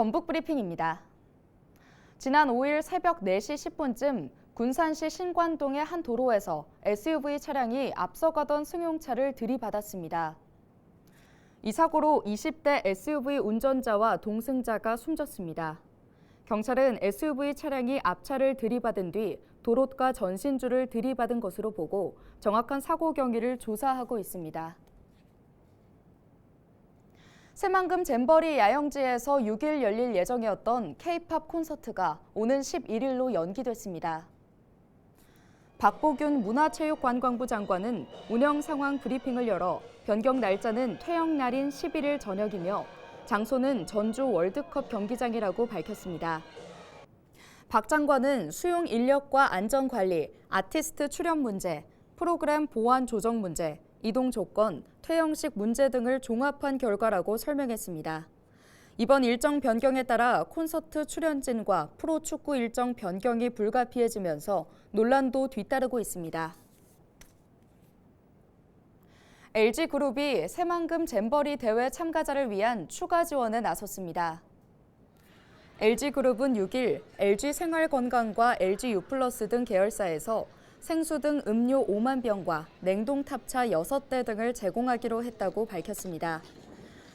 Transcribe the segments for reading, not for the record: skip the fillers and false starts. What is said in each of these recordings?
전북 브리핑입니다. 지난 5일 새벽 4시 10분쯤 군산시 신관동의 한 도로에서 SUV 차량이 앞서가던 승용차를 들이받았습니다. 이 사고로 20대 SUV 운전자와 동승자가 숨졌습니다. 경찰은 SUV 차량이 앞차를 들이받은 뒤 도로가 전신주를 들이받은 것으로 보고 정확한 사고 경위를 조사하고 있습니다. 새만금 잼버리 야영지에서 6일 열릴 예정이었던 K-팝 콘서트가 오는 11일로 연기됐습니다. 박보균 문화체육관광부 장관은 운영 상황 브리핑을 열어 변경 날짜는 퇴영 날인 11일 저녁이며 장소는 전주 월드컵 경기장이라고 밝혔습니다. 박 장관은 수용 인력과 안전 관리, 아티스트 출연 문제, 프로그램 보안 조정 문제, 이동 조건, 퇴영식 문제 등을 종합한 결과라고 설명했습니다. 이번 일정 변경에 따라 콘서트 출연진과 프로축구 일정 변경이 불가피해지면서 논란도 뒤따르고 있습니다. LG그룹이 새만금 잼버리 대회 참가자를 위한 추가 지원에 나섰습니다. LG그룹은 6일 LG생활건강과 LGU+ 등 계열사에서 생수 등 음료 5만 병과 냉동 탑차 6대 등을 제공하기로 했다고 밝혔습니다.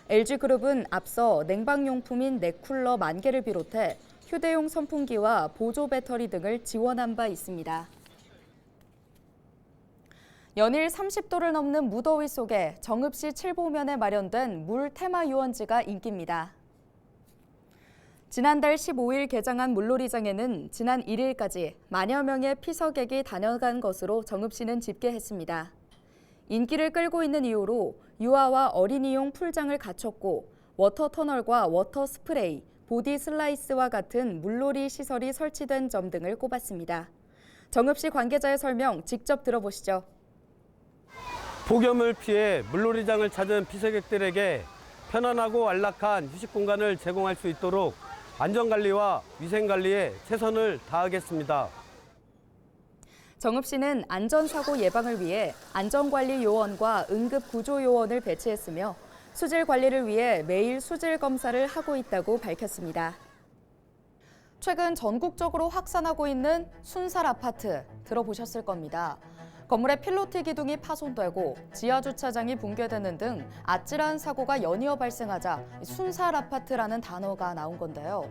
LG그룹은 앞서 냉방용품인 넥쿨러 10,000개를 비롯해 휴대용 선풍기와 보조 배터리 등을 지원한 바 있습니다. 연일 30도를 넘는 무더위 속에 정읍시 칠보면에 마련된 물 테마 유원지가 인기입니다. 지난달 15일 개장한 물놀이장에는 지난 1일까지 만여 명의 피서객이 다녀간 것으로 정읍시는 집계했습니다. 인기를 끌고 있는 이유로 유아와 어린이용 풀장을 갖췄고 워터터널과 워터 스프레이, 보디 슬라이스와 같은 물놀이 시설이 설치된 점 등을 꼽았습니다. 정읍시 관계자의 설명 직접 들어보시죠. 폭염을 피해 물놀이장을 찾은 피서객들에게 편안하고 안락한 휴식 공간을 제공할 수 있도록 안전관리와 위생관리에 최선을 다하겠습니다. 정읍시는 안전사고 예방을 위해 안전관리 요원과 응급구조 요원을 배치했으며 수질 관리를 위해 매일 수질 검사를 하고 있다고 밝혔습니다. 최근 전국적으로 확산하고 있는 순살 아파트 들어보셨을 겁니다. 건물의 필로티 기둥이 파손되고 지하 주차장이 붕괴되는 등 아찔한 사고가 연이어 발생하자 순살 아파트라는 단어가 나온 건데요.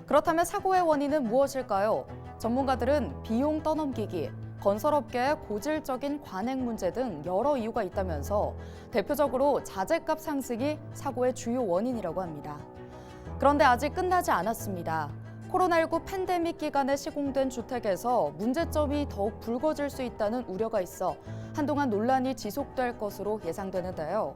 그렇다면 사고의 원인은 무엇일까요? 전문가들은 비용 떠넘기기, 건설업계의 고질적인 관행 문제 등 여러 이유가 있다면서 대표적으로 자재값 상승이 사고의 주요 원인이라고 합니다. 그런데 아직 끝나지 않았습니다. 코로나19 팬데믹 기간에 시공된 주택에서 문제점이 더욱 불거질 수 있다는 우려가 있어 한동안 논란이 지속될 것으로 예상되는데요.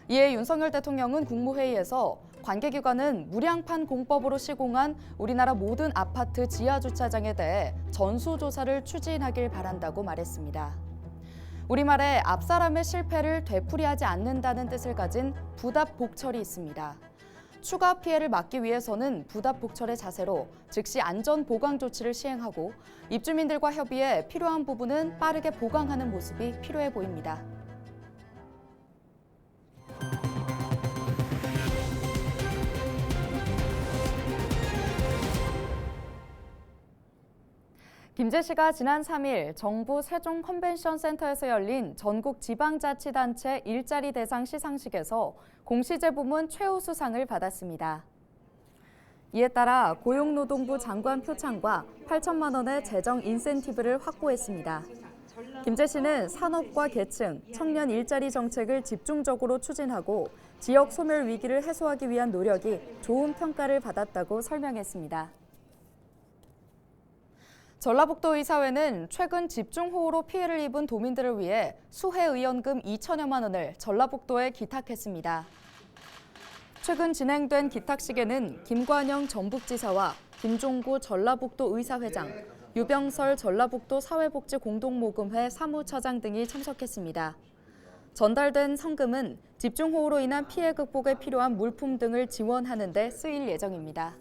이에 윤석열 대통령은 국무회의에서 관계기관은 무량판 공법으로 시공한 우리나라 모든 아파트 지하 주차장에 대해 전수조사를 추진하길 바란다고 말했습니다. 우리말에 앞사람의 실패를 되풀이하지 않는다는 뜻을 가진 부답복철이 있습니다. 추가 피해를 막기 위해서는 부답복철의 자세로 즉시 안전 보강 조치를 시행하고 입주민들과 협의해 필요한 부분은 빠르게 보강하는 모습이 필요해 보입니다. 김제시가 지난 3일 정부 세종 컨벤션 센터에서 열린 전국 지방자치단체 일자리 대상 시상식에서 공시제 부문 최우수상을 받았습니다. 이에 따라 고용노동부 장관 표창과 8천만 원의 재정 인센티브를 확보했습니다. 김제시는 산업과 계층, 청년 일자리 정책을 집중적으로 추진하고 지역 소멸 위기를 해소하기 위한 노력이 좋은 평가를 받았다고 설명했습니다. 전라북도의사회는 최근 집중호우로 피해를 입은 도민들을 위해 수해의연금 2천여만 원을 전라북도에 기탁했습니다. 최근 진행된 기탁식에는 김관영 전북지사와 김종구 전라북도의사회장, 유병설 전라북도 사회복지공동모금회 사무처장 등이 참석했습니다. 전달된 성금은 집중호우로 인한 피해 극복에 필요한 물품 등을 지원하는 데 쓰일 예정입니다.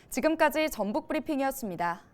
지금까지 전북 브리핑이었습니다.